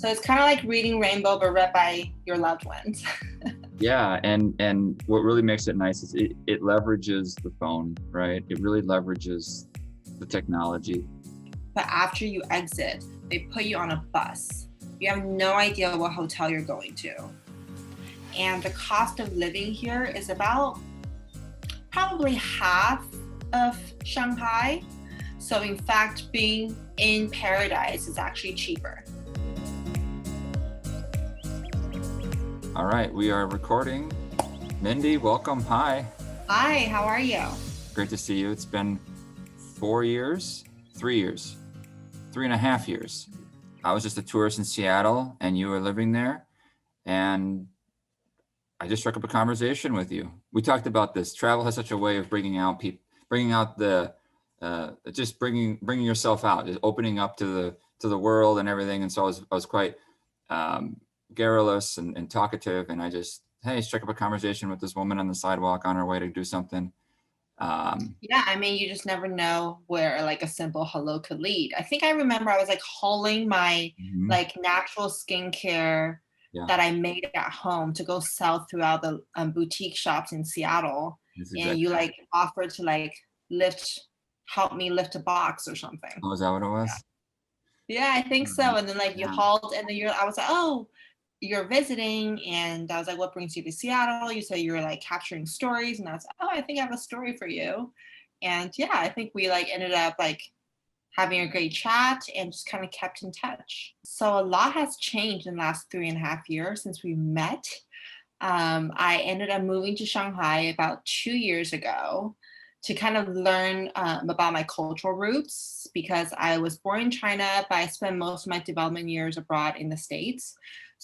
So it's kind of like reading Rainbow, but read by your loved ones. Yeah, and what really makes it nice is it leverages the phone, right? It really leverages the technology. But after you exit, they put you on a bus. You have no idea what hotel you're going to. And the cost of living here is about probably half of Shanghai. So in fact, being in paradise is actually cheaper. All right, we are recording. Mindy, welcome. Hi. Hi, how are you? Great to see you. It's been 4 years, 3 years, 3.5 years. I was just a tourist in Seattle and you were living there. And I just struck up a conversation with you. We talked about this. Travel has such a way of bringing out people, bringing out the, just bringing yourself out, just opening up to the world and everything. And so I was quite garrulous and talkative, and I just, hey, struck up a conversation with this woman on the sidewalk on her way to do something. Yeah, I mean, you just never know where like a simple hello could lead. I think I remember I was like hauling my like natural skincare that I made at home to go sell throughout the boutique shops in Seattle. And you like offered to like help me lift a box or something. Oh, is that what it was? Yeah, I think so. And then like you hauled, and then I was like, oh, you're visiting, and I was like, what brings you to Seattle? You said you were like capturing stories, and I was like, oh, I think I have a story for you. And yeah, I think we like ended up like having a great chat and just kind of kept in touch. So a lot has changed in the last 3.5 years since we met. I ended up moving to Shanghai about 2 years ago to kind of learn about my cultural roots, because I was born in China, but I spent most of my development years abroad in the States.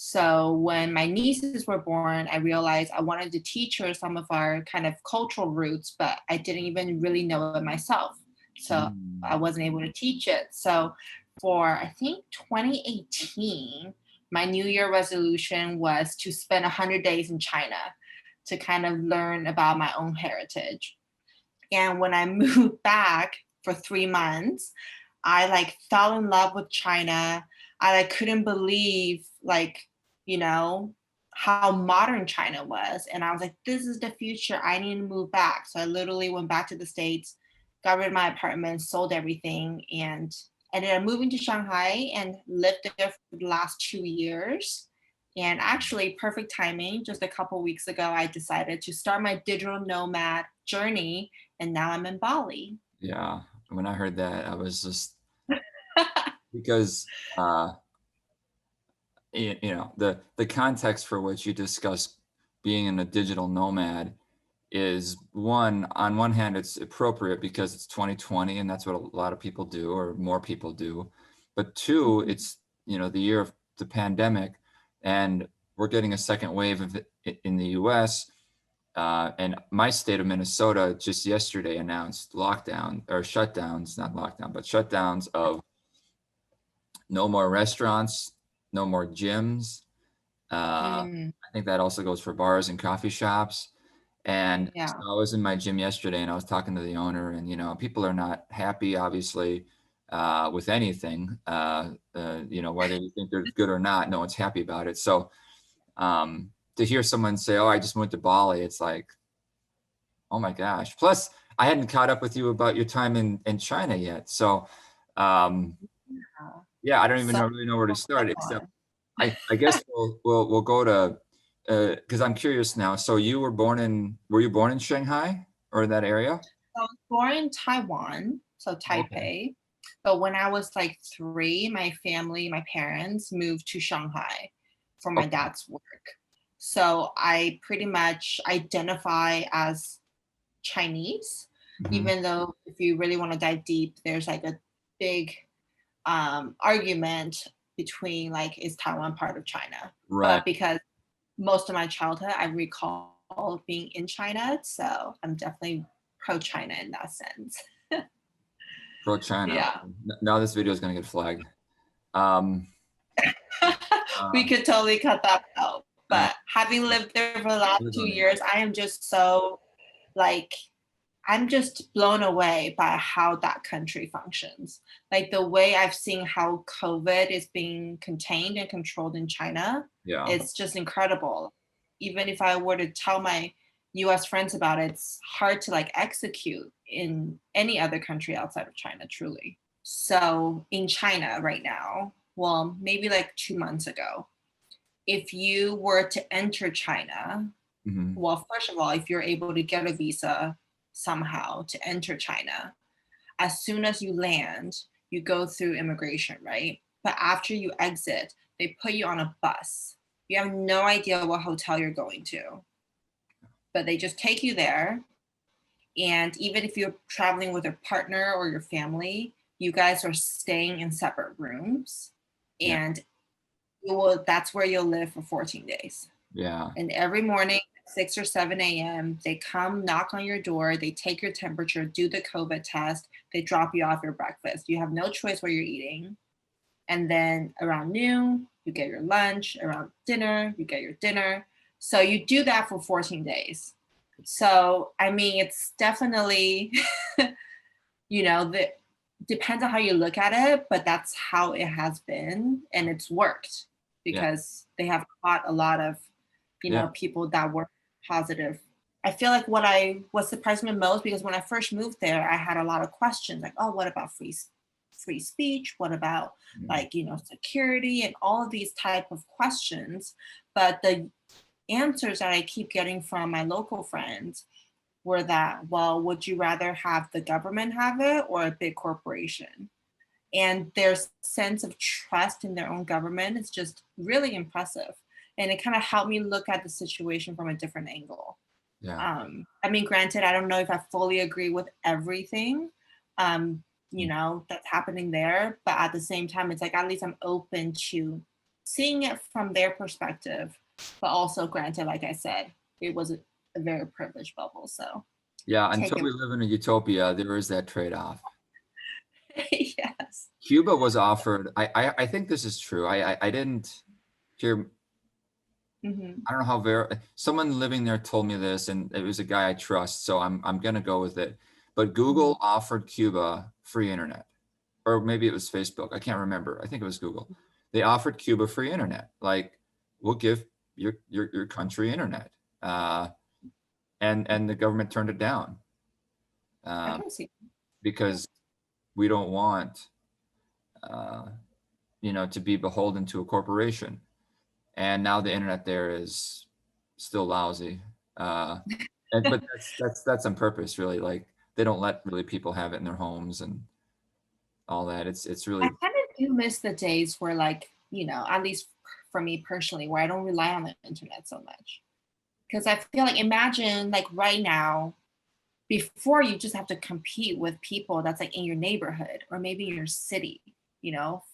So when my nieces were born, I realized I wanted to teach her some of our kind of cultural roots, but I didn't even really know it myself. So I wasn't able to teach it. So for, I think, 2018, my New Year resolution was to spend 100 days in China to kind of learn about my own heritage. And when I moved back for 3 months, I like fell in love with China. I like couldn't believe like, you know, how modern China was. And I was like, this is the future. I need to move back. So I literally went back to the States, got rid of my apartment, sold everything, and ended up moving to Shanghai and lived there for the last 2 years. And actually, perfect timing, just a couple weeks ago, I decided to start my digital nomad journey, and now I'm in Bali. Yeah, when I heard that, I was just, because, you know, the context for which you discuss being in a digital nomad is on one hand, it's appropriate because it's 2020 and that's what a lot of people do, or more people do. But two, it's, you know, the year of the pandemic, and we're getting a second wave of it in the US. And my state of Minnesota just yesterday announced lockdown, or shutdowns, not lockdown, but shutdowns of no more restaurants, no more gyms. I think that also goes for bars and coffee shops. And so I was in my gym yesterday and I was talking to the owner, and, you know, people are not happy, obviously, with anything, you know, whether you think they're good or not, no one's happy about it. So to hear someone say, oh, I just went to Bali, it's like, oh my gosh. Plus, I hadn't caught up with you about your time in China yet. So yeah, I don't even really know where to start, except I guess we'll go to, because I'm curious now. So were you born in Shanghai or that area? I was born in Taiwan, so Taipei. Okay. But when I was like 3, my parents moved to Shanghai for my dad's work. So I pretty much identify as Chinese, even though if you really want to dive deep, there's like a big argument between like, is Taiwan part of China? Right. But because most of my childhood I recall being in China, so I'm definitely pro-China in that sense. Pro-China. Yeah. Now this video is going to get flagged. We could totally cut that out. But having lived there for the last 2 years, I am just so like, I'm just blown away by how that country functions. Like the way I've seen how COVID is being contained and controlled in China, Yeah. it's just incredible. Even if I were to tell my US friends about it, it's hard to like execute in any other country outside of China, truly. So in China right now, well, maybe like 2 months ago, if you were to enter China, Hmm. well, first of all, if you're able to get a visa somehow to enter China, as soon as you land, you go through immigration, right? But after you exit, they put you on a bus. You have no idea what hotel you're going to, but they just take you there. And even if you're traveling with your partner or your family, you guys are staying in separate rooms. Yeah. And that's where you'll live for 14 days. Yeah. And every morning at 6 or 7 a.m., they come knock on your door, they take your temperature, do the COVID test, they drop you off your breakfast. You have no choice what you're eating. And then around noon, you get your lunch. Around dinner, you get your dinner. So you do that for 14 days. So, I mean, it's definitely, the depends on how you look at it, but that's how it has been. And it's worked Yeah. because they have caught a lot of Yeah. people that were positive. I feel like what surprised me most, because when I first moved there, I had a lot of questions like, oh, what about free speech? What about like, security and all of these type of questions? But the answers that I keep getting from my local friends were that, well, would you rather have the government have it or a big corporation? And their sense of trust in their own government is just really impressive. And it kind of helped me look at the situation from a different angle. Yeah. I mean, granted, I don't know if I fully agree with everything, that's happening there, but at the same time, it's like at least I'm open to seeing it from their perspective. But also, granted, like I said, it was a very privileged bubble. So Yeah. take Until it. we live in a utopia, there is that trade-off. Yes. Cuba was offered. I think this is true. I didn't hear. Hmm. I don't know how someone living there told me this, and it was a guy I trust, so I'm gonna go with it. But Google offered Cuba free internet, or maybe it was Facebook. I can't remember. I think it was Google. They offered Cuba free internet. Like, we'll give your country internet, and the government turned it down, I um, can see. Yeah. because we don't want uh, to be beholden to a corporation. And now the internet there is still lousy. Uh, but that's on purpose, really. Like, they don't let really people have it in their homes and all that. It's I really. kind of do miss the days where, like, at least for me personally, where I don't rely on the internet so much. Because I feel like, imagine, like, right now, before you just have to compete with people that's like in your neighborhood or maybe in your city,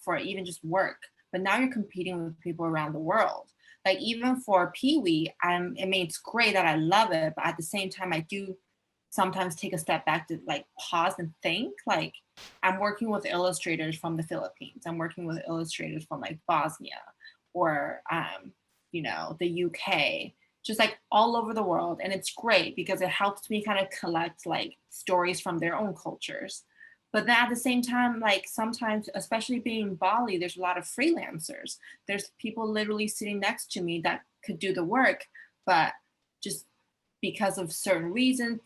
for even just work. But now you're competing with people around the world. Like even for Peewee, I mean, it's great that I love it, but at the same time, I do sometimes take a step back to like pause and think. Like I'm working with illustrators from the Philippines. I'm working with illustrators from like Bosnia or the UK, just like all over the world. And it's great because it helps me kind of collect like stories from their own cultures. But then at the same time, like sometimes, especially being in Bali, there's a lot of freelancers. There's people literally sitting next to me that could do the work, but just because of certain reasons,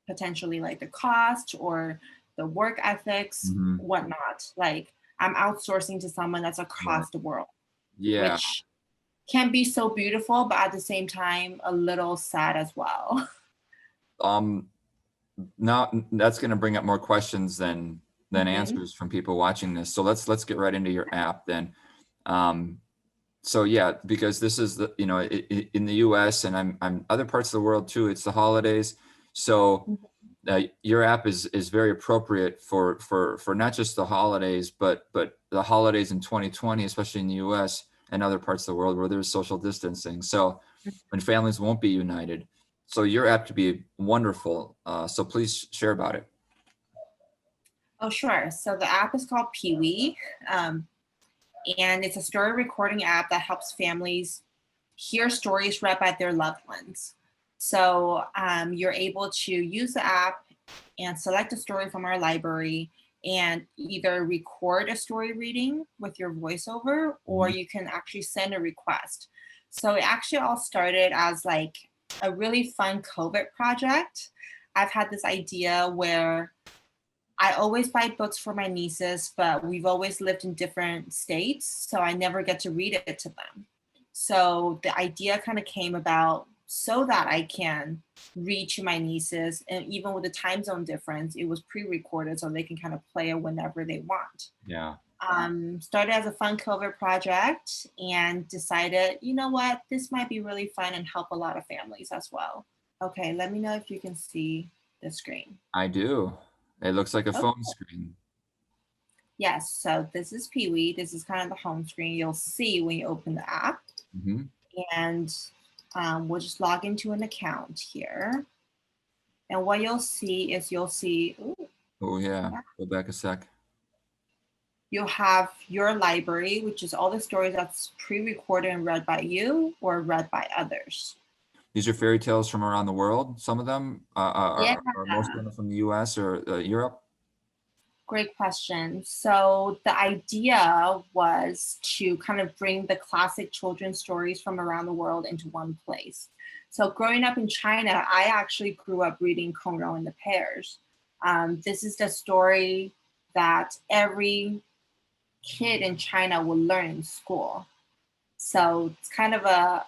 potentially like the cost or the work ethics, Mhm. whatnot, like I'm outsourcing to someone that's Right. across the world, Yeah. which can be so beautiful, but at the same time, a little sad as well. Um. Now that's going to bring up more questions than Mhm. answers from people watching this. So let's get right into your app then. Um. So yeah, because this is in the U.S. and I'm other parts of the world too. It's the holidays, so your app is very appropriate for not just the holidays, but the holidays in 2020, especially in the U.S. and other parts of the world where there's social distancing. So when families won't be united, so your app could be wonderful. So please share about it. Oh, sure. So the app is called Peewee, um, and it's a story recording app that helps families hear stories read by their loved ones. So you're able to use the app and select a story from our library and either record a story reading with your voiceover, or Mhm. you can actually send a request. So it actually all started as like a really fun COVID project. I've had this idea where I always buy books for my nieces, but we've always lived in different states, so I never get to read it to them. So the idea kind of came about so that I can read to my nieces, and even with the time zone difference, it was pre-recorded so they can kind of play it whenever they want. Yeah. Started as a fun COVID project and decided, you know what, this might be really fun and help a lot of families as well. Okay, let me know if you can see the screen. I do. It looks like a Okay. phone screen. Yes, so this is Peewee. This is kind of the home screen you'll see when you open the app. Mhm. And we'll just log into an account here. And what you'll see is ooh, Oh, yeah. yeah, Go back a sec. you'll have your library, which is all the stories that's pre-recorded and read by you or read by others. These are fairy tales from around the world. Some of them Yeah, are most of them from the US or Europe. great question. So the idea was to kind of bring the classic children's stories from around the world into one place. So growing up in China, I actually grew up reading Kongrou and the Pears. This is the story that every kid in China will learn in school. So it's kind of a,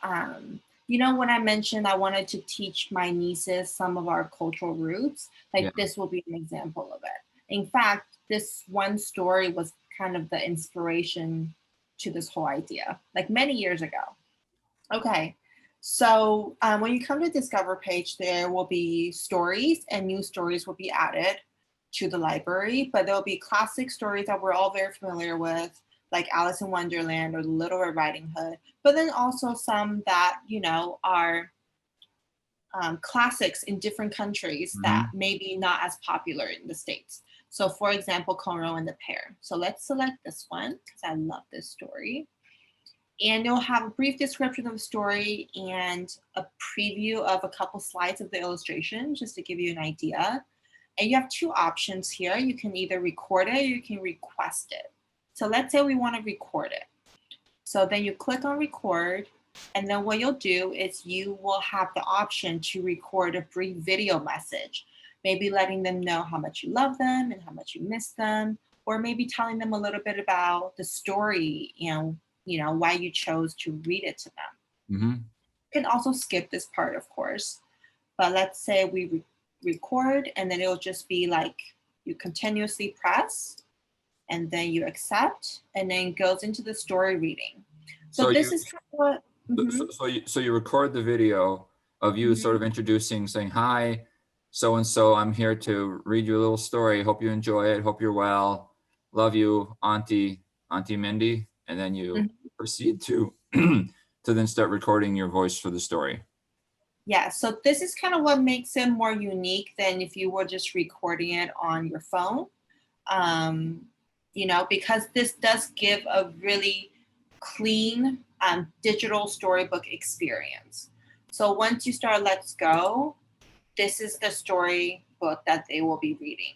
when I mentioned I wanted to teach my nieces some of our cultural roots, Yeah. like this will be an example of it. In fact, this one story was kind of the inspiration to this whole idea, like many years ago. Okay. So when you come to the Discover page, there will be stories and new stories will be added to the library, but there'll be classic stories that we're all very familiar with, like Alice in Wonderland or The Little Red Riding Hood, but then also some that, are classics in different countries that Mhm. maybe not as popular in the States. So for example, Conroe and the Pear. So let's select this one because I love this story. And you'll have a brief description of the story and a preview of a couple slides of the illustration just to give you an idea. And you have two options here. You can either record it or you can request it. So let's say we want to record it. So then you click on record, and then what you'll do is you will have the option to record a brief video message, maybe letting them know how much you love them and how much you miss them, or maybe telling them a little bit about the story and why you chose to read it to them. Mhm. You can also skip this part, of course, but let's say we record and then it'll just be like you continuously press and then you accept and then goes into the story reading. So So this you is kind of what, mhm, so you record the video of you sort mhm. of introducing, saying, "Hi, so and so. I'm here to read you a little story. Hope you enjoy it. Hope you're well. Love you, Auntie Mindy." And then you Mhm. proceed to to then start recording your voice for the story. Yeah, so this is kind of what makes it more unique than if you were just recording it on your phone. Um, because this does give a really clean digital storybook experience. So once you start Let's Go, this is the storybook that they will be reading.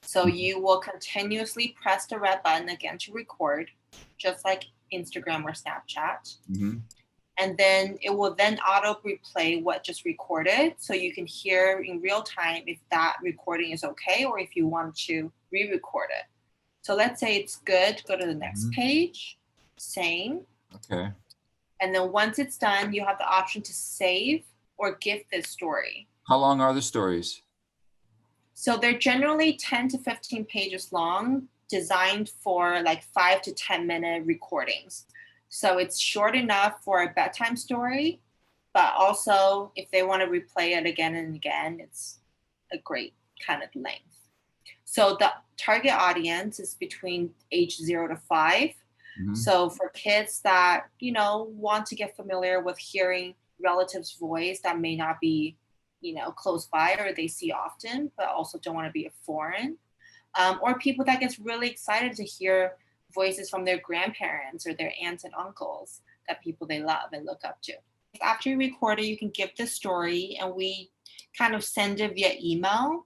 So you will continuously press the red button again to record, just like Instagram or Snapchat. Mhm. And then it will then auto replay what just recorded. So you can hear in real time if that recording is okay or if you want to re-record it. So let's say it's good, go to the next Mhm. page, same. Okay. And then once it's done, you have the option to save or gift this story. How long are the stories? So they're generally 10 to 15 pages long, designed for like 5 to 10 minute recordings. So it's short enough for a bedtime story, but also if they want to replay it again and again, it's a great kind of length. So the target audience is between age 0 to 5. Mhm. So for kids that, want to get familiar with hearing relatives' voice that may not be, close by or they see often, but also don't want to be a foreign. Or people that gets really excited to hear voices from their grandparents or their aunts and uncles, that people they love and look up to. After you record it, you can give the story and we kind of send it via email.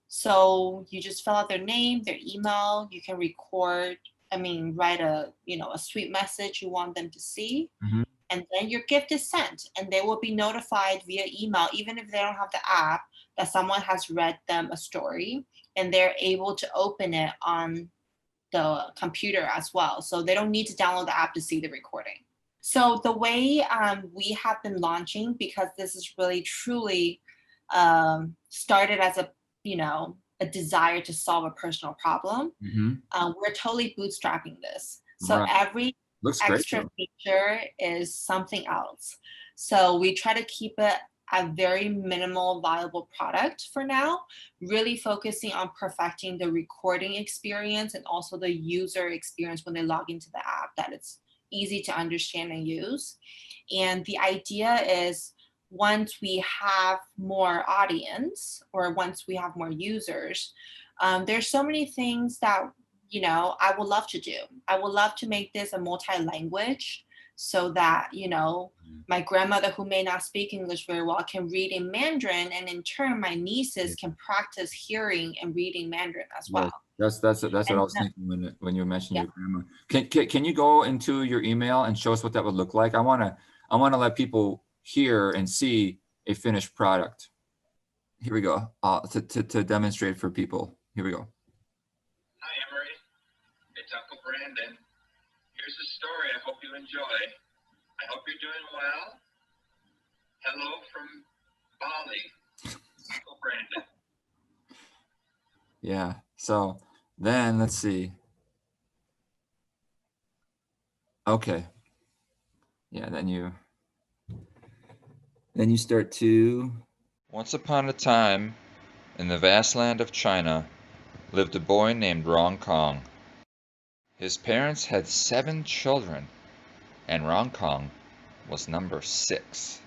So you just fill out their name, their email. You can record, write a sweet message you want them to see. Mhm. And then your gift is sent, and they will be notified via email, even if they don't have the app, that someone has read them a story, and they're able to open it on the computer as well. So they don't need to download the app to see the recording. So the way we have been launching, because this is really truly started as a desire to solve a personal problem, Mhm. we're totally bootstrapping this. So Right. every Looks great extra though. feature is something else. So we try to keep it a very minimal viable product for now, really focusing on perfecting the recording experience and also the user experience when they log into the app, that it's easy to understand and use. And the idea is, once we have more audience or once we have more users, there's so many things that I would love to do. I would love to make this a multi-language so that my grandmother, who may not speak English very well, can read in Mandarin, and in turn my nieces can practice hearing and reading Mandarin as Yes, well. that's what I And was thinking when you mentioned yeah. your grandma. Can you go into your email and show us what that would look like? I wanna let people hear and see a finished product. Here we go. To demonstrate for people. Here we go. Hi, Emery. It's Uncle Brandon. Here's a story I hope you enjoy. I hope you're doing well. Hello from Bali, Uncle Brandon. Yeah. So then let's see. Okay. Yeah, then you start to. Once upon a time, in the vast land of China, lived a boy named Rong Kong. His parents had 7 children, and Rong Kong was number 6.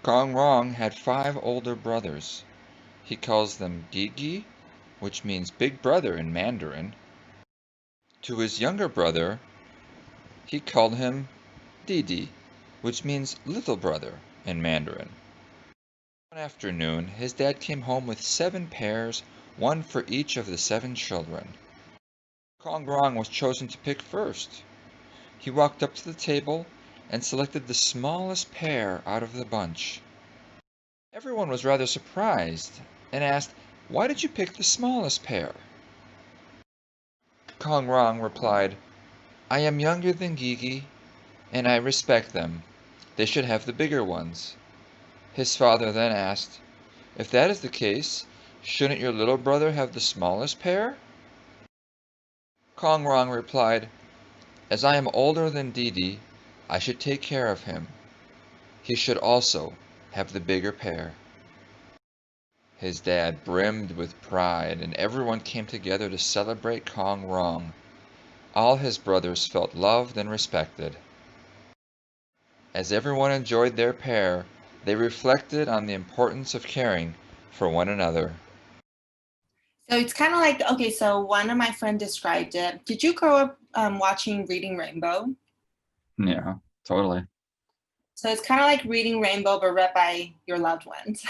Kong Rong had 5 older brothers. He calls them Gigi, which means big brother in Mandarin. To his younger brother, he called him Didi, which means little brother in Mandarin. One afternoon, his dad came home with 7 pears, one for each of the 7 children. Kong Rong was chosen to pick first. He walked up to the table and selected the smallest pear out of the bunch. Everyone was rather surprised and asked, "Why did you pick the smallest pear?" Kong Rong replied, "I am younger than Gigi, and I respect them. They should have the bigger ones." His father then asked, "If that is the case, shouldn't your little brother have the smallest pear?" Kong Rong replied, "As I am older than Didi, I should take care of him. He should also have the bigger pear." His dad brimmed with pride, and everyone came together to celebrate Kong Rong. All his brothers felt loved and respected. As everyone enjoyed their pear, they reflected on the importance of caring for one another. So it's kind of like, okay, so one of my friends described it. Did you grow up watching Reading Rainbow? Yeah, totally. So it's kind of like Reading Rainbow, but read by your loved ones.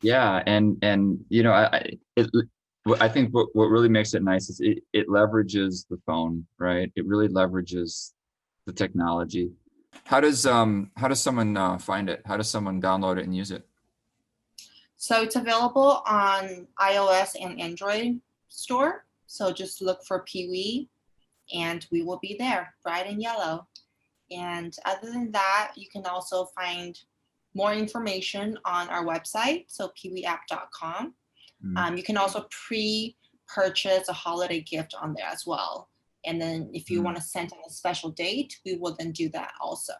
Yeah, and I think what really makes it nice is it leverages the phone, right? It really leverages the technology. How does someone find it? How does someone download it and use it? So it's available on iOS and Android store. So just look for Peewee and we will be there, bright and yellow. And other than that, you can also find more information on our website, so peeweeapp.com. You can also pre-purchase a holiday gift on there as well. And then if you want to send on a special date, we will then do that also.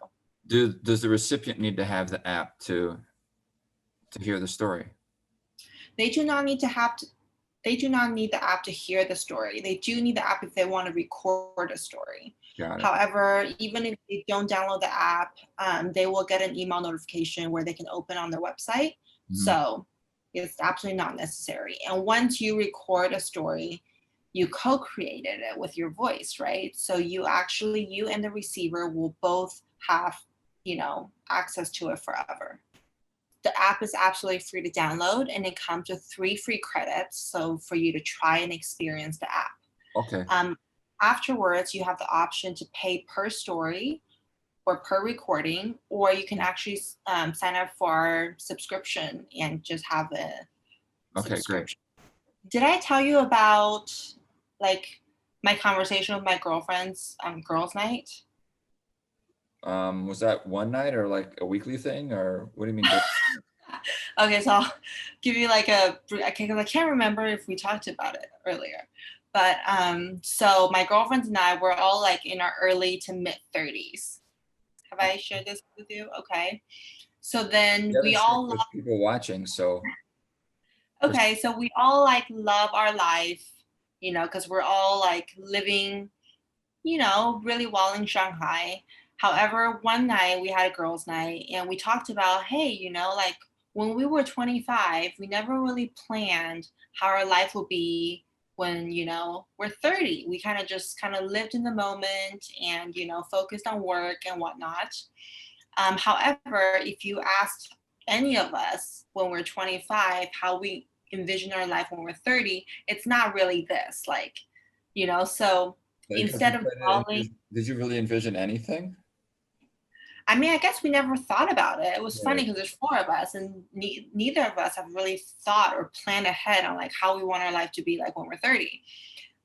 Does the recipient need to have the app to hear the story? They do not need to have to, they do not need the app to hear the story. They do need the app if they want to record a story. Got it. However, even if they don't download the app, they will get an email notification where they can open on their website. So it's absolutely not necessary. And once you record a story, you co-created it with your voice, right? So you and the receiver will both have, access to it forever. the app is absolutely free to download, and it comes with 3 free credits, so for you to try and experience the app. Okay. Afterwards, you have the option to pay per story or per recording, or you can actually sign up for our subscription and just have a Okay, great. subscription. Did I tell you about like my conversation with my girlfriend's girls' night? Was that one night or like a weekly thing, or what do you mean? Okay, so I'll give you like because I can't remember if we talked about it earlier. But so my girlfriends and I were all like in our early to mid 30s. Have I shared this with you? Okay. So then we all love people watching, so okay, so we all like love our life, you know, because we're all like living, you know, really well in Shanghai. However, one night we had a girls' night and we talked about, hey, you know, like when we were 25, we never really planned how our life would be when, you know, we're 30. We kind of lived in the moment and, you know, focused on work and whatnot. However, if you asked any of us when we're 25 how we envision our life when we're 30, it's not really this, like, you know, so instead of dwelling, did you really envision anything? I mean, I guess we never thought about it. It was funny because there's 4 of us, and neither of us have really thought or planned ahead on like how we want our life to be like when we're 30.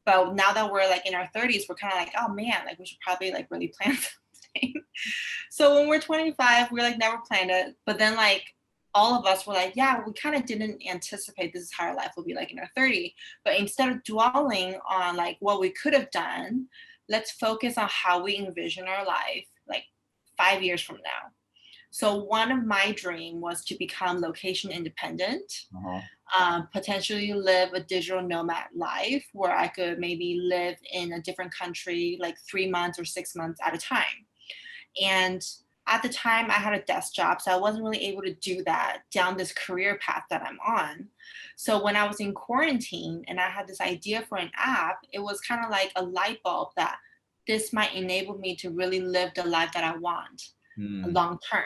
But now that we're like in our 30s, we're kind of like, oh man, like we should probably like really plan something. So when we're 25, we like never planned it. But then like all of us were like, yeah, we kind of didn't anticipate this is how our life will be like in our 30. But instead of dwelling on like what we could have done, let's focus on how we envision our life like 5 years from now. So one of my dream was to become location independent, potentially live a digital nomad life where I could maybe live in a different country like 3 months or 6 months at a time. And at the time I had a desk job, so I wasn't really able to do that down this career path that I'm on. So when I was in quarantine and I had this idea for an app, it was kind of like a light bulb that this might enable me to really live the life that I want long term.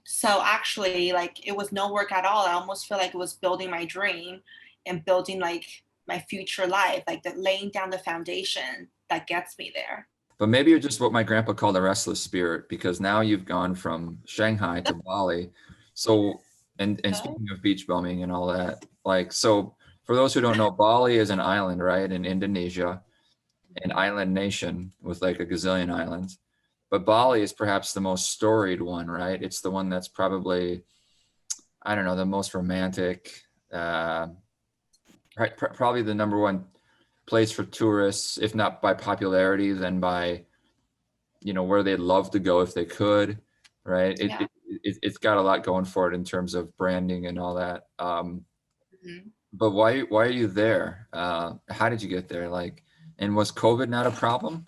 So actually, like it was no work at all. I almost feel like it was building my dream and building like my future life, like laying down the foundation that gets me there. But maybe you're just what my grandpa called a restless spirit, because now you've gone from Shanghai to Bali. So, and speaking of beach bumming and all that, like, so for those who don't know, Bali is an island, right, in Indonesia, an island nation with like a gazillion islands. But Bali is perhaps the most storied one, right? It's the one that's probably, I don't know, the most romantic, right? Probably the number one place for tourists, if not by popularity, then by, you know, where they'd love to go if they could, right? It's got a lot going for it in terms of branding and all that. But why are you there? How did you get there? Like, and was COVID not a problem?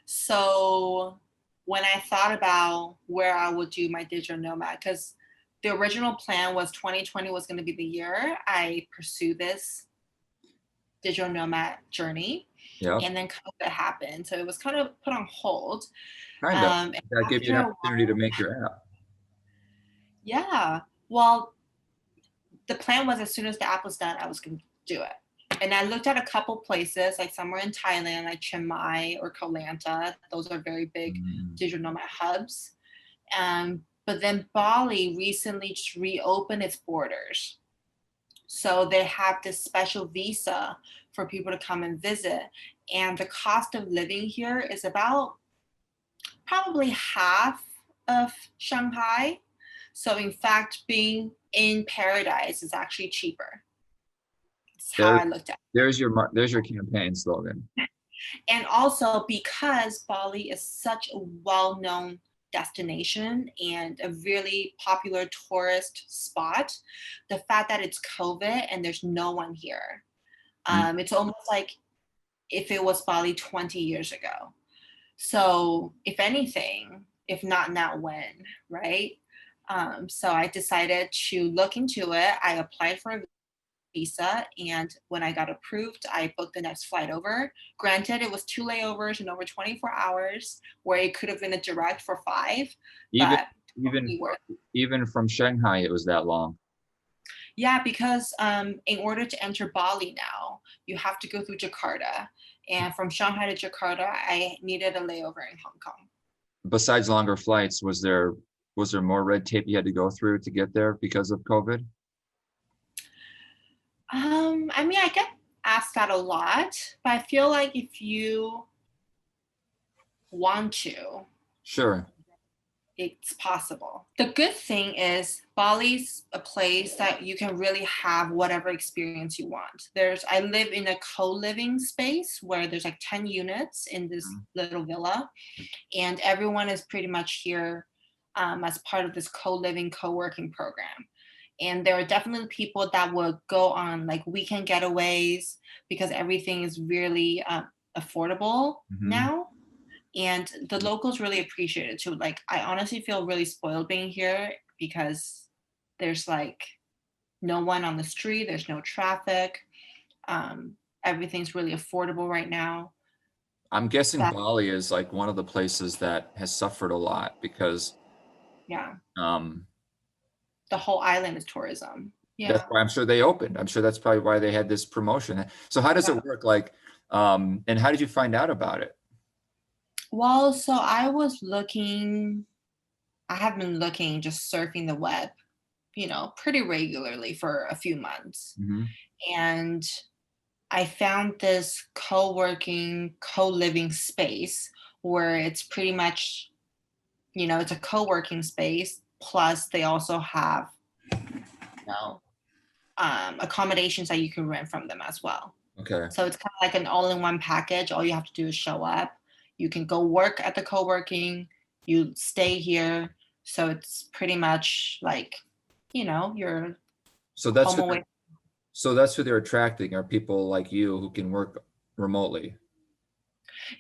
So when I thought about where I would do my digital nomad, because the original plan was 2020 was going to be the year I pursue this digital nomad journey. Yeah. And then COVID happened. So it was kind of put on hold. Kind of. That gave you an opportunity to make your app. Yeah. Well, the plan was as soon as the app was done, I was going to do it. And I looked at a couple places, like somewhere in Thailand, like Chiang Mai or Koh Lanta. Those are very big digital nomad hubs. But then Bali recently just reopened its borders. So they have this special visa for people to come and visit. And the cost of living here is about probably half of Shanghai. So in fact, being in paradise is actually cheaper. That's how I looked at it. There's your campaign slogan. And also because Bali is such a well-known destination and a really popular tourist spot, the fact that it's COVID and there's no one here, it's almost like if it was Bali 20 years ago. So if anything, if not now, when, right? So I decided to look into it. I applied for a visa, and when I got approved, I booked the next flight over. Granted, it was 2 layovers in over 24 hours, where it could have been a direct for 5. totally worth it. even from Shanghai, it was that long. Yeah, because in order to enter Bali now, you have to go through Jakarta. And from Shanghai to Jakarta, I needed a layover in Hong Kong. Besides longer flights, was there more red tape you had to go through to get there because of COVID? I mean, I get asked that a lot, but I feel like if you want to, Sure. it's possible. The good thing is Bali's a place that you can really have whatever experience you want. I live in a co-living space where there's like 10 units in this little villa, and everyone is pretty much here as part of this co-living, co-working program. And there are definitely people that will go on like weekend getaways because everything is really affordable now. And the locals really appreciate it too. Like, I honestly feel really spoiled being here because there's like no one on the street, there's no traffic. Everything's really affordable right now. I'm guessing Bali is like one of the places that has suffered a lot because the whole island is tourism. That's why I'm sure they opened. I'm sure that's probably why they had this promotion. So how does it work? Like, and how did you find out about it? Well, so I have been looking, just surfing the web, pretty regularly for a few months. And I found this co-working, co-living space where it's pretty much, it's a co-working space. Plus they also have, accommodations that you can rent from them as well. Okay. So it's kind of like an all-in-one package. All you have to do is show up. You can go work at the co-working, you stay here. So it's pretty much like, you're home away. So that's who they're attracting, are people like you who can work remotely.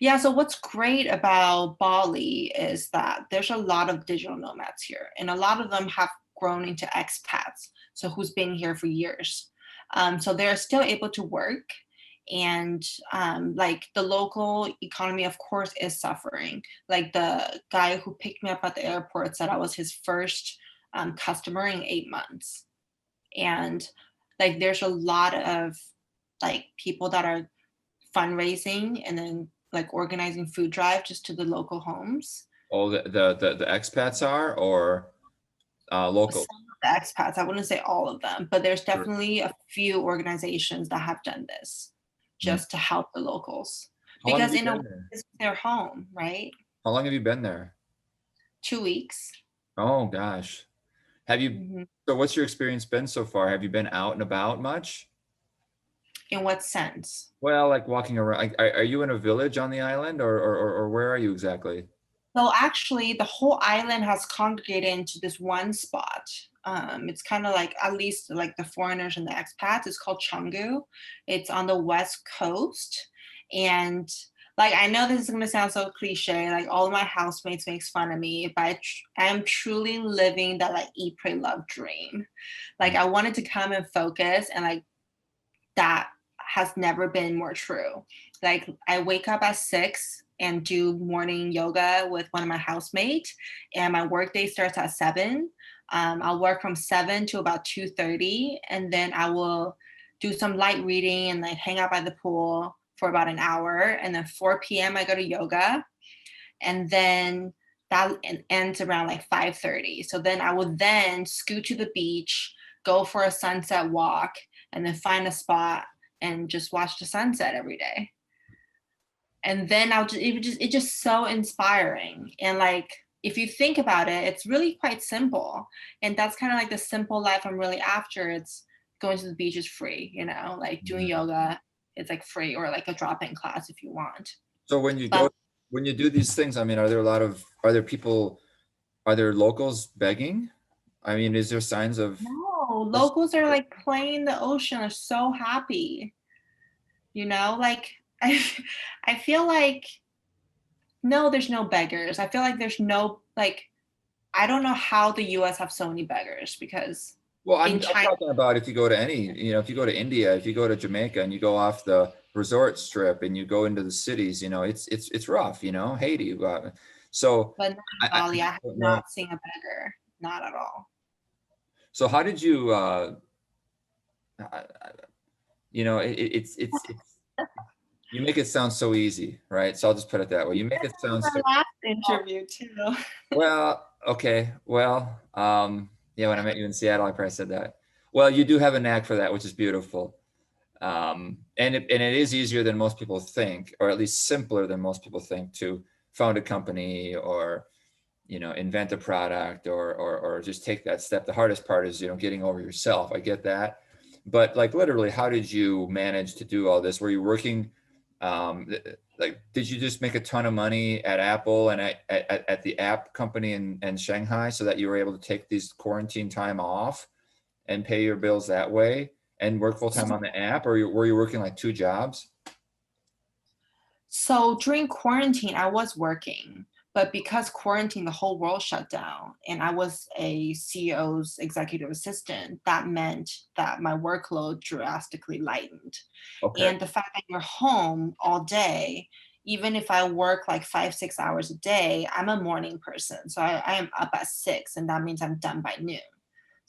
Yeah, so what's great about Bali is that there's a lot of digital nomads here, and a lot of them have grown into expats, so who's been here for years. So they're still able to work, and like the local economy, of course, is suffering. Like the guy who picked me up at the airport said I was his first customer in 8 months. And like there's a lot of like people that are fundraising and then like organizing food drive just to the local homes. Oh, the expats are, or local? Some of the expats, I wouldn't say all of them, but there's definitely a few organizations that have done this just to help the locals. Because in a way, it's their home, right? How long have you been there? 2 weeks. Oh gosh. Have you, so what's your experience been so far? Have you been out and about much? In what sense? Well, like walking around. Are you in a village on the island, or where are you exactly? So actually, the whole island has congregated into this one spot. It's kind of like, at least like the foreigners and the expats, it's called Canggu. It's on the west coast. And like, I know this is going to sound so cliche, like all of my housemates makes fun of me, but I am truly living that like eat, pray, love dream. Like I wanted to come and focus, and like that has never been more true. Like I wake up at 6 and do morning yoga with one of my housemates, and my work day starts at 7. I'll work from 7 to about 2:30, and then I will do some light reading and like hang out by the pool for about an hour, and then 4 p.m. I go to yoga, and then that ends around like 5:30. So then I will then scoot to the beach, go for a sunset walk, and then find a spot and just watch the sunset every day. And then it's just so inspiring. And like, if you think about it, it's really quite simple. And that's kind of like the simple life I'm really after. It's going to the beach is free, like doing yoga, it's like free, or like a drop-in class if you want. So when you do these things, I mean, are there locals begging? I mean, is there signs of? No, locals are like playing the ocean, are so happy. Like I feel like, no, there's no beggars. I feel like there's no, like, I don't know how the US have so many beggars, because Well, I'm talking about if you go to if you go to India, if you go to Jamaica and you go off the resort strip and you go into the cities, it's rough, Haiti. So But not in I Bali, I have don't know. not seen a beggar, not at all. So how did you, you know, it's you make it sound so easy, right? So I'll just put it that way. You make it sound Our so last interview too. well. Okay, well, yeah. When I met you in Seattle, I probably said that. Well, you do have a knack for that, which is beautiful. And it is easier than most people think, or at least simpler than most people think, to found a company or invent a product or just take that step. The hardest part is getting over yourself. I get that, but like literally, how did you manage to do all this? Were you working? Like, did you just make a ton of money at Apple and at the app company in Shanghai so that you were able to take these quarantine time off and pay your bills that way and work full time on the app, or were you working like two jobs? So during quarantine, I was working, but because quarantine, the whole world shut down, and I was a CEO's executive assistant, that meant that my workload drastically lightened. Okay. And the fact that you're home all day, even if I work like 5, 6 hours a day, I'm a morning person. So I am up at 6, and that means I'm done by noon.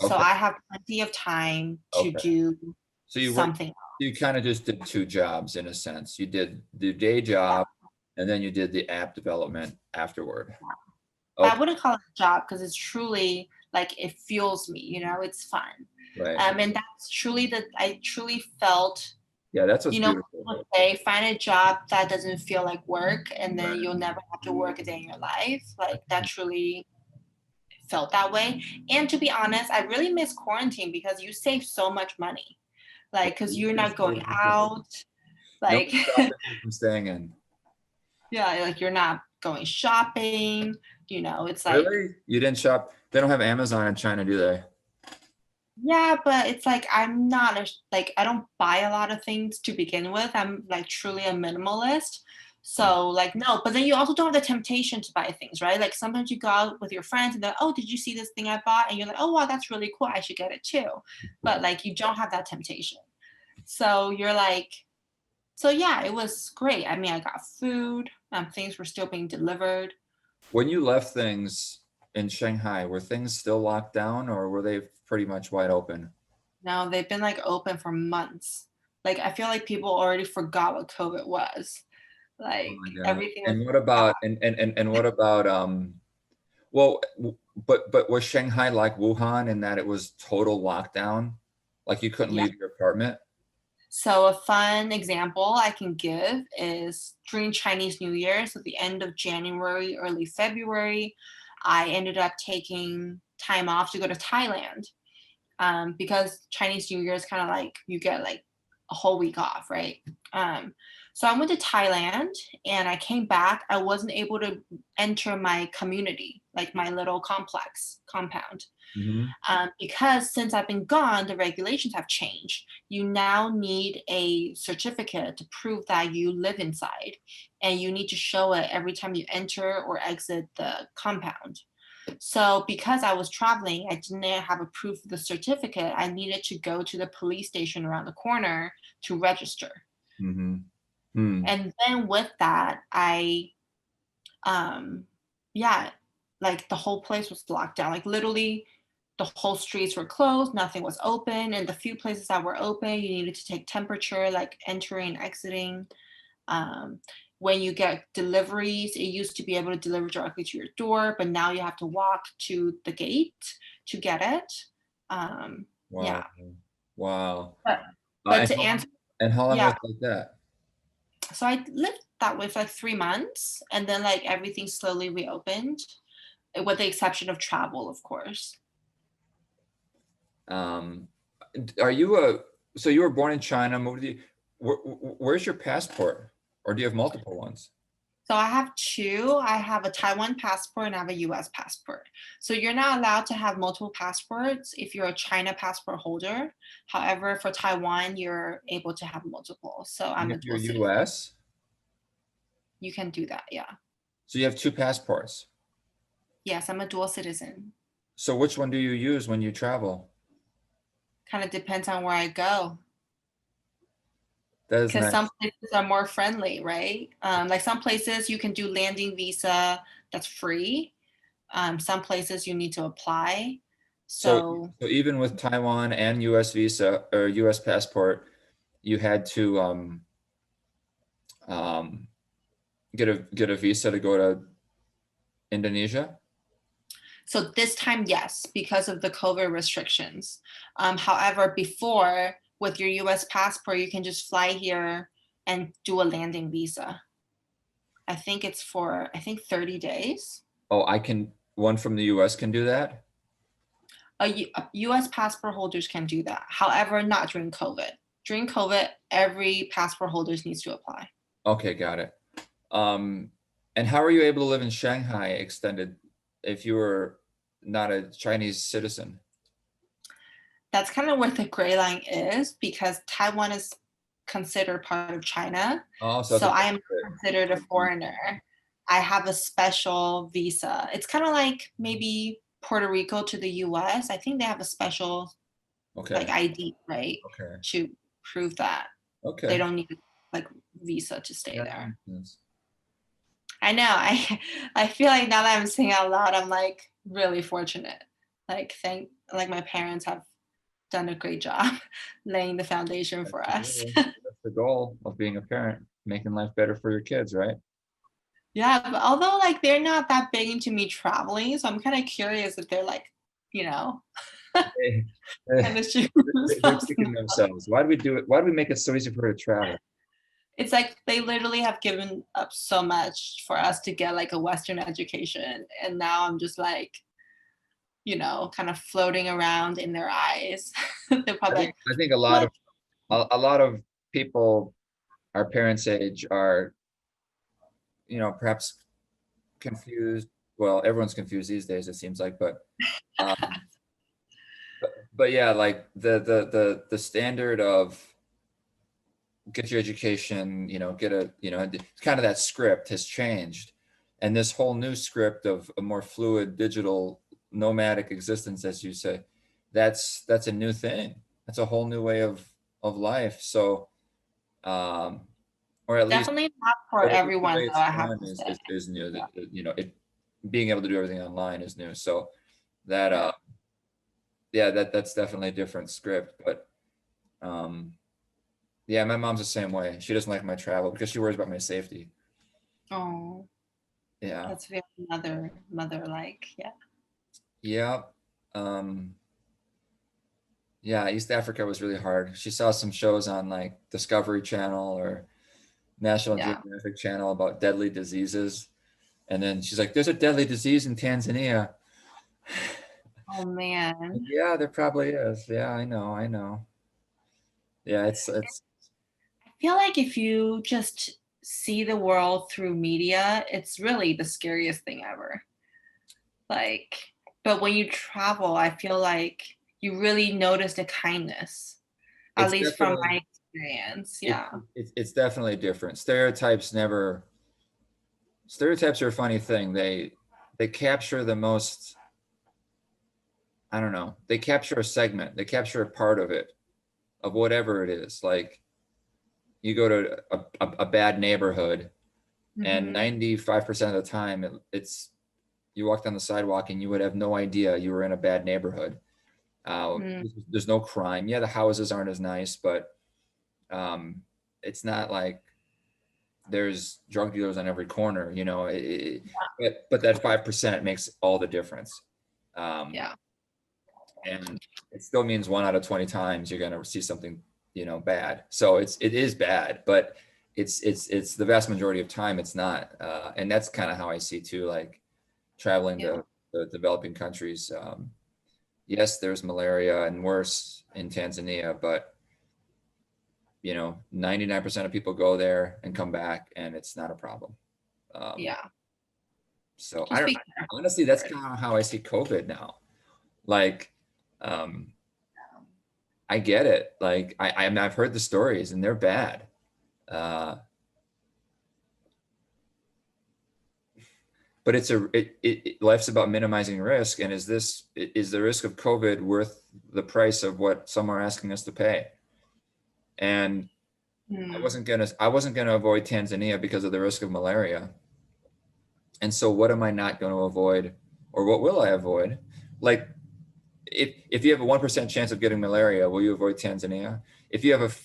So Okay. I have plenty of time to Okay. do So you worked, something. you kind of just did two jobs in a sense. You did the day job and then you did the app development afterward. But I Okay. wouldn't call it a job because it's truly like it fuels me, it's fun. Right. And that's truly I truly felt, Yeah, that's what's people beautiful. say find a job that doesn't feel like work and then Right. you'll never have to work a day in your life. Like that truly felt that way. And to be honest, I really miss quarantine because you save so much money. Like, because you're not going out. No Like, stopping you from staying in. yeah, like you're not going shopping. It's like, Really? You didn't shop? They don't have Amazon in China, do they? yeah, but it's like I'm not like I don't buy a lot of things to begin with. I'm like truly a minimalist. So like no, but then you also don't have the temptation to buy things, right? Like sometimes you go out with your friends and they're, oh, did you see this thing I bought? And you're like, oh wow, that's really cool. I should get it too. But like you don't have that temptation. So you're like, so yeah, it was great. I mean, I got food. Things were still being delivered. When you left things in Shanghai, were things still locked down or were they pretty much wide open? No, they've been like open for months. Like I feel like people already forgot what COVID was. Oh Like my God. everything was And what about and what about well but was Shanghai like Wuhan in that it was total lockdown? Like you couldn't yeah. leave your apartment? So a fun example I can give is during Chinese New Year, so the end of January, early February, I ended up taking time off to go to Thailand. Because Chinese New Year is kind of like you get like a whole week off, right? So I went to Thailand and I came back. I wasn't able to enter my community, like my little compound. Mm-hmm. Because since I've been gone, the regulations have changed. You now need a certificate to prove that you live inside, and you need to show it every time you enter or exit the compound. So because I was traveling, I didn't have a proof of the certificate. I needed to go to the police station around the corner to register. Mm-hmm. Hmm. And then with that, yeah, like the whole place was locked down. Like literally the whole streets were closed, nothing was open. And the few places that were open, you needed to take temperature, like entering and exiting. Um, when you get deliveries, it used to be able to deliver directly to your door, but now you have to walk to the gate to get it. Wow. Yeah. Wow. But to answer, And how long was yeah. it like that? So I lived that way for like 3 months, and then like everything slowly reopened, with the exception of travel, of course. Um, are you so you were born in China, moved to where's your passport? Or do you have multiple ones? So I have two. I have a Taiwan passport and I have a US passport. So you're not allowed to have multiple passports if you're a China passport holder. However, for Taiwan, you're able to have multiple. So I'm a You're dual citizen. US? You can do that, yeah. So you have two passports. Yes, I'm a dual citizen. So which one do you use when you travel? Kind of depends on where I go. That is Because nice. some places are more friendly, right? Like some places you can do landing visa that's free. Some places you need to apply. So even with Taiwan and US visa or US passport, you had to um, get a visa to go to Indonesia? So this time, yes, because of the COVID restrictions. However, before with your US passport, you can just fly here and do a landing visa. I think it's for, 30 days. Oh, one from the US can do that? US passport holders can do that. However, not during COVID. During COVID, every passport holders needs to apply. Okay, got it. And how are you able to live in Shanghai extended if you were not a Chinese citizen? That's kind of where the gray line is, because Taiwan is considered part of China. Oh, So I am considered a foreigner. I have a special visa. It's kind of like maybe Puerto Rico to the US. I think they have a special like ID, right? Okay. To prove that. Okay. They don't need like visa to stay Yeah, there. makes sense. I know. I feel like now that I'm saying out loud, I'm like really fortunate. Like my parents have done a great job laying the foundation for us. That's the goal of being a parent, making life better for your kids, right? Yeah, but although like they're not that big into me traveling, so I'm kind of curious if they're like, kind of They're kicking themselves. Why do we do it? Why do we make it so easy for her to travel? It's like they literally have given up so much for us to get like a Western education, and now I'm just like, kind of floating around in their eyes. They're probably I think a lot of people our parents' age are, perhaps confused. Well, everyone's confused these days, it seems like, um, but yeah, like the standard of get your education, it's kind of that script has changed, and this whole new script of a more fluid digital nomadic existence, as you say, that's a new thing. That's a whole new way of life. So, or at least definitely not for everyone, the way though, it's I have done to say. is new. It being able to do everything online is new. So that that's definitely a different script. But yeah, my mom's the same way. She doesn't like my travel because she worries about my safety. Oh, Yeah. that's very mother like, yeah. Yeah. Yeah, East Africa was really hard. She saw some shows on like Discovery Channel or National Geographic Channel about deadly diseases. And then she's like, there's a deadly disease in Tanzania. Oh man. Yeah, there probably is. Yeah, I know. Yeah, it's I feel like if you just see the world through media, it's really the scariest thing ever. Like, but when you travel, I feel like you really notice the kindness, at least from my experience. Yeah. It's definitely different. Stereotypes are a funny thing. They capture the most, I don't know, they capture a segment, they capture a part of it, of whatever it is. Like you go to a bad neighborhood and 95% of the time it's you walk down the sidewalk and you would have no idea you were in a bad neighborhood. There's no crime. Yeah, the houses aren't as nice, but it's not like there's drug dealers on every corner, but that 5% makes all the difference. Yeah. And it still means 1 out of 20 times you're going to see something, bad. So it is bad, but it's the vast majority of time it's not. And that's kind of how I see too, like traveling to the developing countries. Yes, there's malaria and worse in Tanzania, but 99% of people go there and come back and it's not a problem. So I don't honestly, that's kind of how I see COVID now. Like, I get it. Like I've heard the stories and they're bad. But life's about minimizing risk. And is the risk of COVID worth the price of what some are asking us to pay? And I wasn't gonna avoid Tanzania because of the risk of malaria. And so what am I not going to avoid, or what will I avoid? Like if you have a 1% chance of getting malaria, will you avoid Tanzania? If you have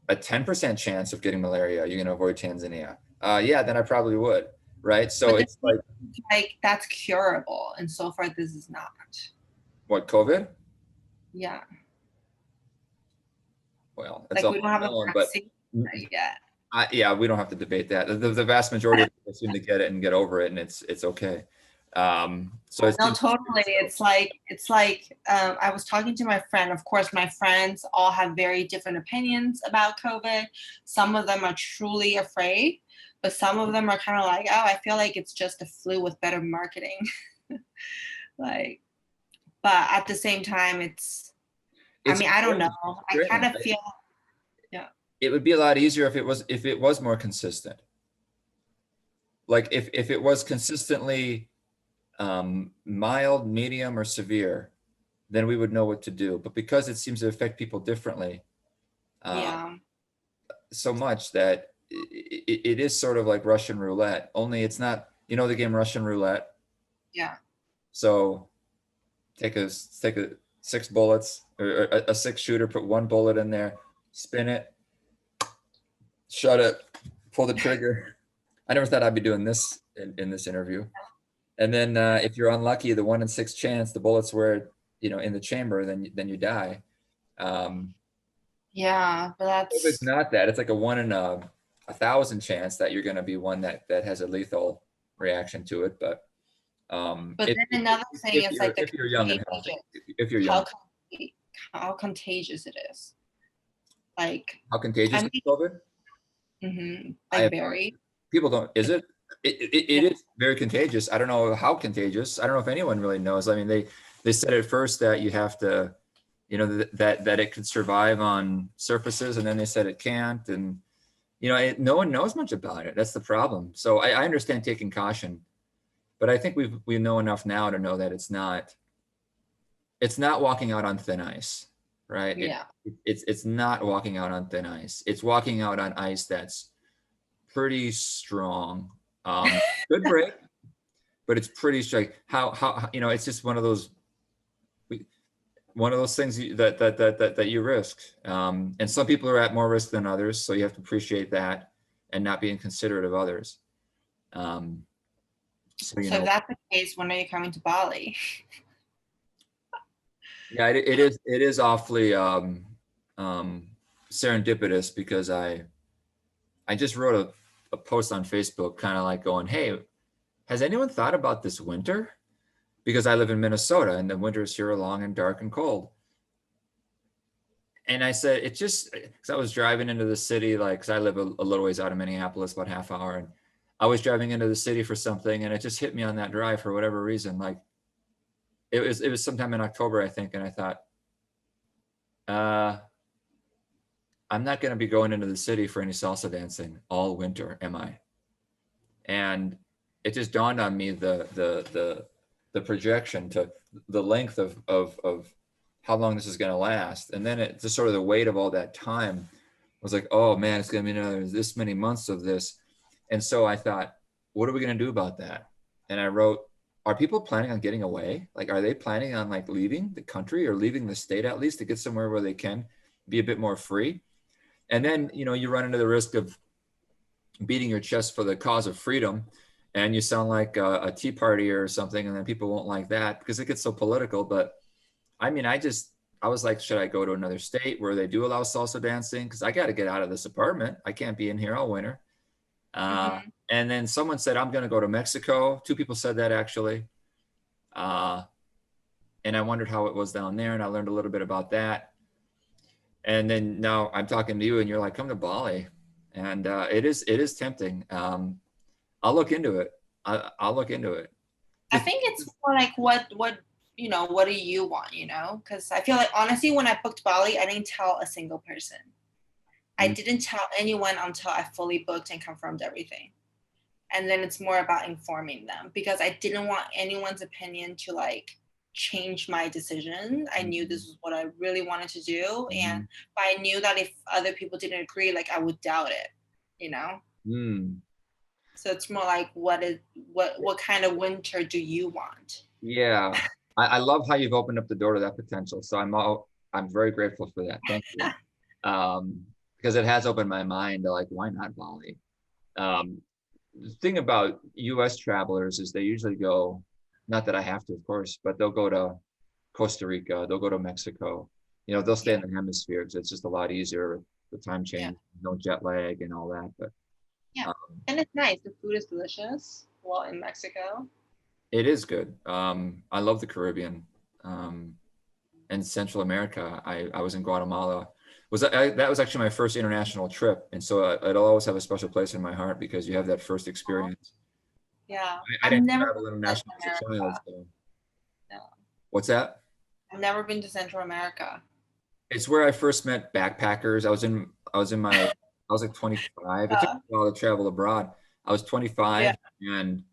a 10% chance of getting malaria, you're going to avoid Tanzania. Yeah, then I probably would. Right. So But it's like that's curable, and so far this is not. what, COVID? Yeah. Well, it's Like all we don't have a unknown, but vaccine yet. yeah, we don't have to debate that. The vast majority of people seem to get it and get over it, and it's okay. So No, totally. It's like I was talking to my friend. Of course, my friends all have very different opinions about COVID. Some of them are truly afraid, but some of them are kind of like, oh, I feel like it's just a flu with better marketing. Like, but at the same time, I mean, I don't know. I kind of feel, yeah. It would be a lot easier if it was more consistent. Like if it was consistently mild, medium, or severe, then we would know what to do. But because it seems to affect people differently, Yeah. so much that it is sort of like Russian roulette. Only it's not. You know the game Russian roulette. Yeah. So take a 6 bullets or a 6 shooter. Put 1 bullet in there. Spin it. Shut it. Pull the trigger. I never thought I'd be doing this in this interview. And then if you're unlucky, the 1 in 6 chance the bullets were, in the chamber, then you die. Yeah, but It's not that. It's like a 1 in 1,000 chance that you're going to be one that has a lethal reaction to it. But then another thing is like if you're young and healthy, if you're young, how contagious it is. Like how contagious is COVID? Like very. People don't. Is it? It is very contagious. I don't know how contagious. I don't know if anyone really knows. I mean, they said at first that you have to, that it could survive on surfaces, and then they said it can't, and no one knows much about it. That's the problem. So I understand taking caution, but I think we know enough now to know that it's not walking out on thin ice, right? Yeah. It's not walking out on thin ice. It's walking out on ice that's pretty strong. Good break, but it's pretty strong. How it's just one of those things that you risk. And some people are at more risk than others, so you have to appreciate that and not being considerate of others. So if that's the case, when are you coming to Bali? Yeah, it is awfully serendipitous because I just wrote a post on Facebook, kind of like going, hey, has anyone thought about this winter? Because I live in Minnesota and the winters here are long and dark and cold. And I said, it just, because I was driving into the city, like, because I live a little ways out of Minneapolis, about half hour. And I was driving into the city for something, and it just hit me on that drive for whatever reason. Like, it was sometime in October, I think. And I thought, I'm not going to be going into the city for any salsa dancing all winter, am I? And it just dawned on me the projection to the length of how long this is going to last. And then it just sort of the weight of all that time was like, oh man, it's going to be another this many months of this. And so I thought, what are we going to do about that? And I wrote, are people planning on getting away? Like, are they planning on like leaving the country or leaving the state at least to get somewhere where they can be a bit more free? And then, you run into the risk of beating your chest for the cause of freedom, and you sound like a Tea Party or something, and then people won't like that because it gets so political. But I mean, I was like, should I go to another state where they do allow salsa dancing? Because I got to get out of this apartment. I can't be in here all winter. And then someone said, I'm going to go to Mexico. 2 people said that actually. And I wondered how it was down there, and I learned a little bit about that. And then now I'm talking to you and you're like, come to Bali. And it is tempting. I'll look into it. I'll look into it. I think it's more like what do you want, because I feel like honestly, when I booked Bali, I didn't tell a single person. I didn't tell anyone until I fully booked and confirmed everything. And then it's more about informing them because I didn't want anyone's opinion to like change my decision. I knew this was what I really wanted to do. And but I knew that if other people didn't agree, like I would doubt it, So it's more like what kind of winter do you want? Yeah, I love how you've opened up the door to that potential. So I'm very grateful for that. Thank you. Because it has opened my mind to like, why not Bali? The thing about U.S. travelers is they usually go, not that I have to, of course, but they'll go to Costa Rica, they'll go to Mexico. You know, they'll stay in the hemisphere because it's just a lot easier with the time change, no jet lag and all that. But Yeah, and it's nice. The food is delicious. Well, in Mexico. it is good. I love the Caribbean and Central America. I was in Guatemala. That was actually my first international trip, and so it'll always have a special place in my heart because you have that first experience. Yeah, I I've didn't never travel been to internationally as a Central child. America. So. No, What's that? I've never been to Central America. It's where I first met backpackers. I was like 25. It took me a while to travel abroad. I was 25 and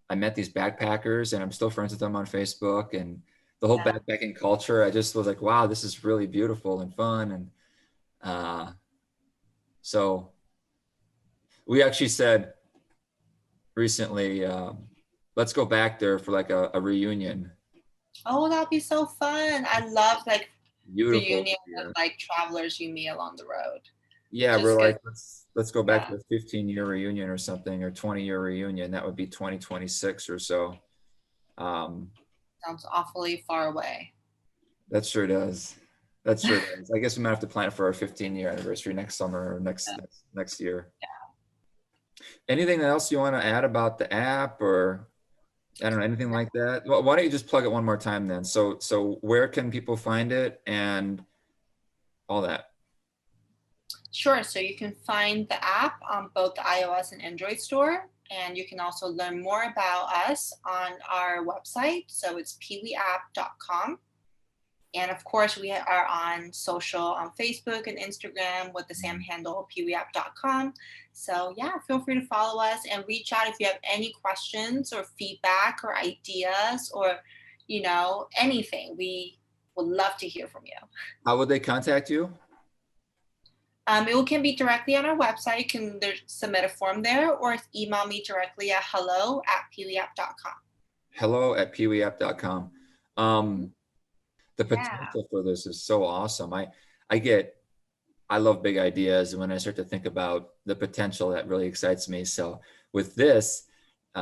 I met these backpackers and I'm still friends with them on Facebook, and the whole backpacking culture. I just was like, wow, this is really beautiful and fun. And so we actually said recently, let's go back there for like a reunion. Oh, that'd be so fun. I love like Beautiful. reunion with like travelers you meet along the road. Yeah, Just we're good. like, let's go back to a 15-year reunion or something, or 20-year reunion. That would be 2026 or so. Sounds awfully far away. That sure does. That sure does. I guess we might have to plan for our 15-year anniversary next summer or next year. Yeah. Anything else you want to add about the app, or I don't know, anything like that? Well, why don't you just plug it one more time then? So where can people find it and all that? Sure. So you can find the app on both the iOS and Android store. And you can also learn more about us on our website. So it's peeweeapp.com. And of course, we are on social on Facebook and Instagram with the same handle, peeweeapp.com. So yeah, feel free to follow us and reach out if you have any questions or feedback or ideas or, you know, anything. We would love to hear from you. How would they contact you? It can be directly on our website. You can submit a form there, or email me directly at hello@peeweeapp.com. hello@peeweeapp.com. The potential for this is so awesome. I love big ideas, and when I start to think about the potential, that really excites me. So with this, you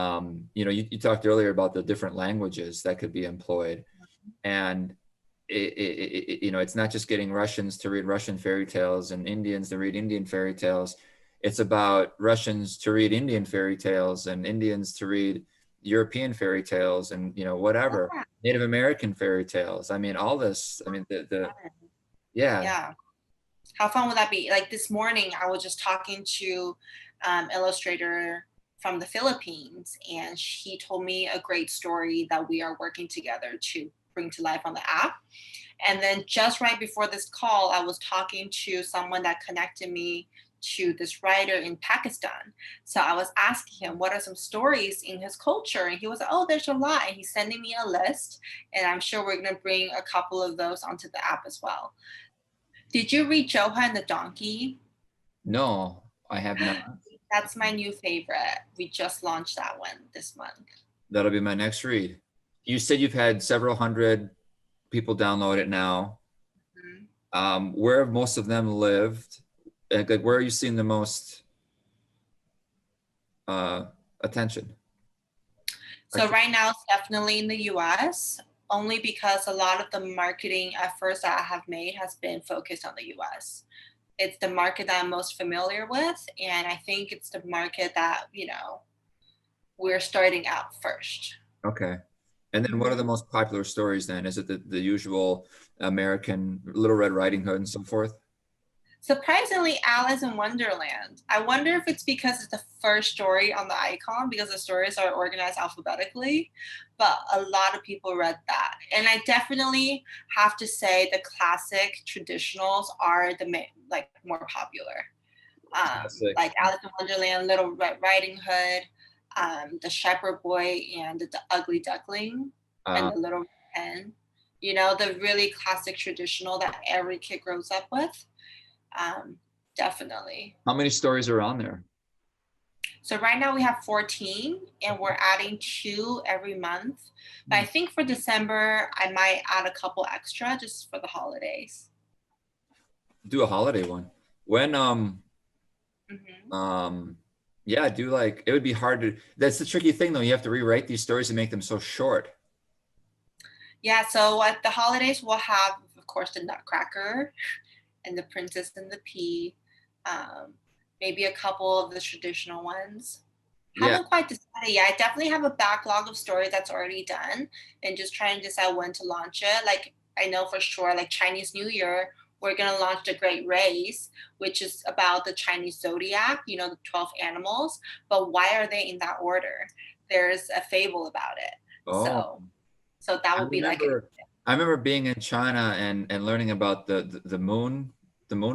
know, you talked earlier about the different languages that could be employed, and you know, it's not just getting Russians to read Russian fairy tales and Indians to read Indian fairy tales. It's about Russians to read Indian fairy tales and Indians to read European fairy tales and, you know, whatever, Native American fairy tales. I mean, all this, I mean, Yeah. How fun would that be? Like this morning, I was just talking to illustrator from the Philippines, and he told me a great story that we are working together to bring to life on the app. And then just right before this call, I was talking to someone that connected me to this writer in Pakistan. So I was asking him what are some stories in his culture, and he was like, oh, there's a lot, and he's sending me a list, and I'm sure we're going to bring a couple of those onto the app as well. Did you read Joha and the Donkey? No, I have not. That's my new favorite. We just launched that one this month. That'll be my next read. You said you've had several hundred people download it now. Mm-hmm. Where have most of them lived? Like, where are you seeing the most attention? So right now, it's definitely in the US, only because a lot of the marketing efforts that I have made has been focused on the US. It's the market that I'm most familiar with, and I think it's the market that, you know, we're starting out first. Okay. And then what are the most popular stories then? Is it the usual American Little Red Riding Hood and so forth? Surprisingly, Alice in Wonderland. I wonder if it's because it's the first story on the icon, because the stories are organized alphabetically, but a lot of people read that. And I definitely have to say the classic traditionals are like more popular. Like Alice in Wonderland, Little Red Riding Hood, The Shepherd Boy and the Ugly Duckling, and the Little Red Hen. You know, the really classic traditional that every kid grows up with. Definitely. How many stories are on there? So right now we have 14 and we're adding 2 every month. But I think for December, I might add a couple extra just for the holidays. Do a holiday one. When Mhm. yeah, do like it would be hard to. That's the tricky thing though. You have to rewrite these stories and make them so short. Yeah, so at the holidays, we'll have, of course, the Nutcracker and the Princess and the Pea. Um, Maybe a couple of the traditional ones. Yeah. Haven't quite decided yet. I definitely have a backlog of stories that's already done and just trying to decide when to launch it. Like, I know for sure, like Chinese New Year, we're going to launch The Great Race, which is about the Chinese zodiac, you know, the 12 animals. But why are they in that order? There's a fable about it. Oh, So that I would be like a remember. I remember being in China and learning about the moon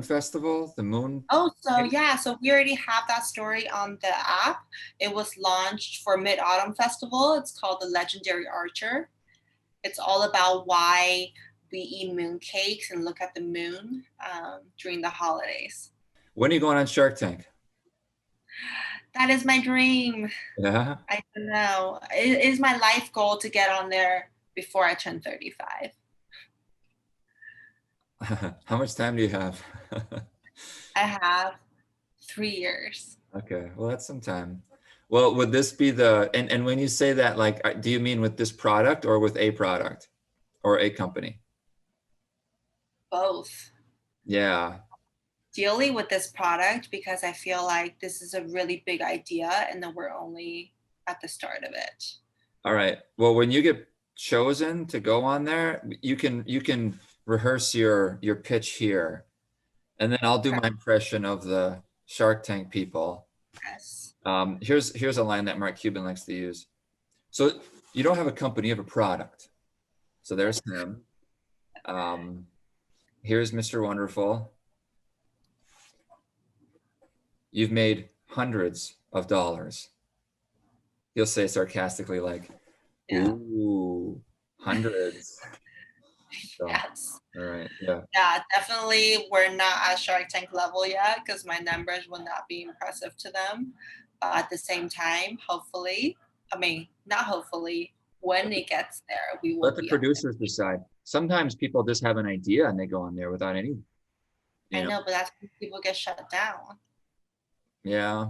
festival, the moon. Oh, so yeah, so we already have that story on the app. It was launched for Mid-Autumn Festival. It's called The Legendary Archer. It's all about why we eat moon cakes and look at the moon during the holidays. When are you going on Shark Tank? That is my dream. Yeah. I don't know. It is my life goal to get on there before I turn 35. How much time do you have? I have 3 years. Okay, well, that's some time. Well, would this be and when you say that, like, do you mean with this product or with a product or a company? Both. Yeah. Dealing with this product because I feel like this is a really big idea and that we're only at the start of it. All right. Well, when you get chosen to go on there, you can rehearse your pitch here, and then I'll do my impression of the Shark Tank people. Yes. Here's a line that Mark Cuban likes to use. So you don't have a company, you have a product. So there's him. Here's Mr. Wonderful. You've made hundreds of dollars. He'll say sarcastically, like, ooh, hundreds. So, Yes. all right. Yeah. Yeah, definitely we're not at Shark Tank level yet because my numbers will not be impressive to them. But at the same time, hopefully, I mean, not hopefully, when it gets there, we will Let the be. producers decide. Sometimes people just have an idea and they go on there without any, I know, but that's when people get shut down. Yeah.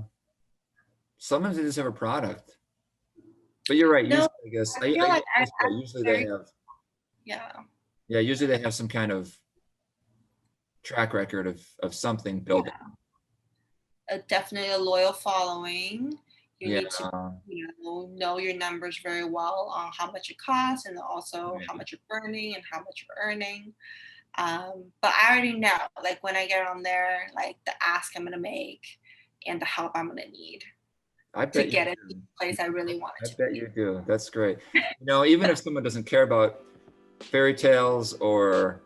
Sometimes they just have a product. But you're right. No, Usually, I guess, I feel like usually they have. Yeah. Yeah, usually they have some kind of track record of something built. Definitely a loyal following. You Yeah. need to know your numbers very well on how much it costs and also how much you're burning and how much you're earning. But I already know, like when I get on there, like the ask I'm gonna make and the help I'm gonna need to get it to the place I really want it to be. I bet you do. That's great. Even if someone doesn't care about fairy tales or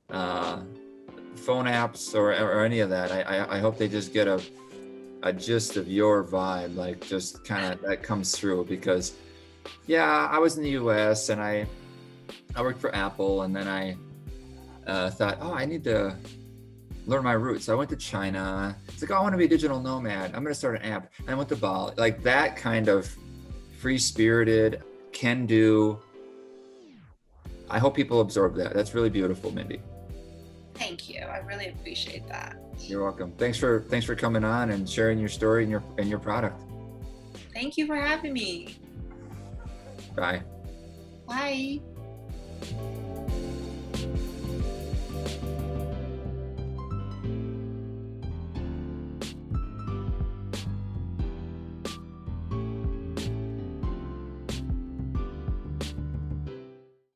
phone apps or any of that, I hope they just get a gist of your vibe, like just kind of that comes through. Because yeah, I was in the US and I worked for Apple, and then I thought, oh, I need to learn my roots. So I went to China. It's like, oh, I want to be a digital nomad. I'm going to start an app. And I went to Bali. Like that kind of free-spirited, can do. I hope people absorb that. That's really beautiful, Mindy. Thank you. I really appreciate that. You're welcome. Thanks for coming on and sharing your story and your product. Thank you for having me. Bye. Bye.